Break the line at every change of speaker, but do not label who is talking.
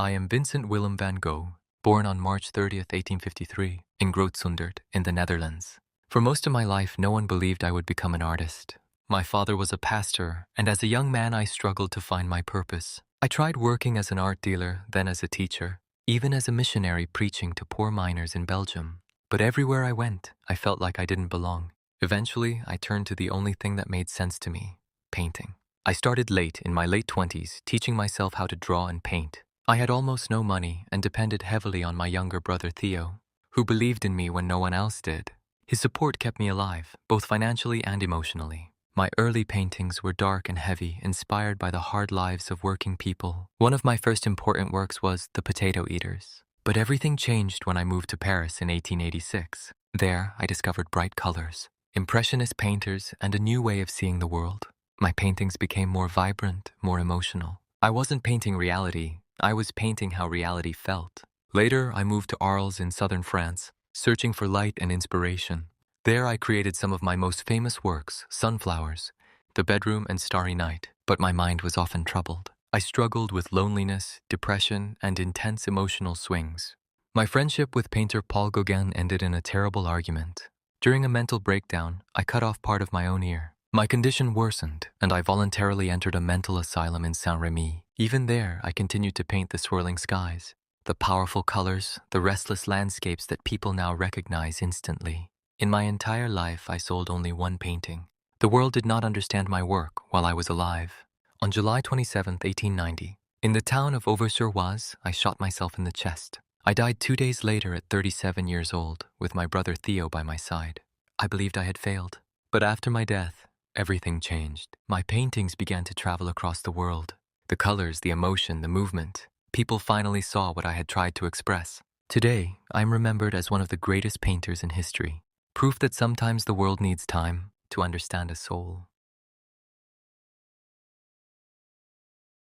I am Vincent Willem van Gogh, born on March 30th, 1853, in Grootsundert, in the Netherlands. For most of my life, no one believed I would become an artist. My father was a pastor, and as a young man, I struggled to find my purpose. I tried working as an art dealer, then as a teacher, even as a missionary preaching to poor miners in Belgium. But everywhere I went, I felt like I didn't belong. Eventually, I turned to the only thing that made sense to me: painting. I started late, in my late 20s, teaching myself how to draw and paint. I had almost no money and depended heavily on my younger brother Theo, who believed in me when no one else did. His support kept me alive, both financially and emotionally. My early paintings were dark and heavy, inspired by the hard lives of working people. One of my first important works was The Potato Eaters. But everything changed when I moved to Paris in 1886. There, I discovered bright colors, impressionist painters, and a new way of seeing the world. My paintings became more vibrant, more emotional. I wasn't painting reality, I was painting how reality felt. Later, I moved to Arles in southern France, searching for light and inspiration. There, I created some of my most famous works: Sunflowers, The Bedroom, and Starry Night. But my mind was often troubled. I struggled with loneliness, depression, and intense emotional swings. My friendship with painter Paul Gauguin ended in a terrible argument. During a mental breakdown, I cut off part of my own ear. My condition worsened, and I voluntarily entered a mental asylum in Saint-Rémy. Even there, I continued to paint the swirling skies, the powerful colors, the restless landscapes that people now recognize instantly. In my entire life, I sold only one painting. The world did not understand my work while I was alive. On July 27, 1890, in the town of Auvers-sur-Oise, I shot myself in the chest. I died 2 days later at 37 years old, with my brother Theo by my side. I believed I had failed. But after my death, everything changed. My paintings began to travel across the world. The colors, the emotion, the movement. People finally saw what I had tried to express. Today, I'm remembered as one of the greatest painters in history. Proof that sometimes the world needs time to understand a soul.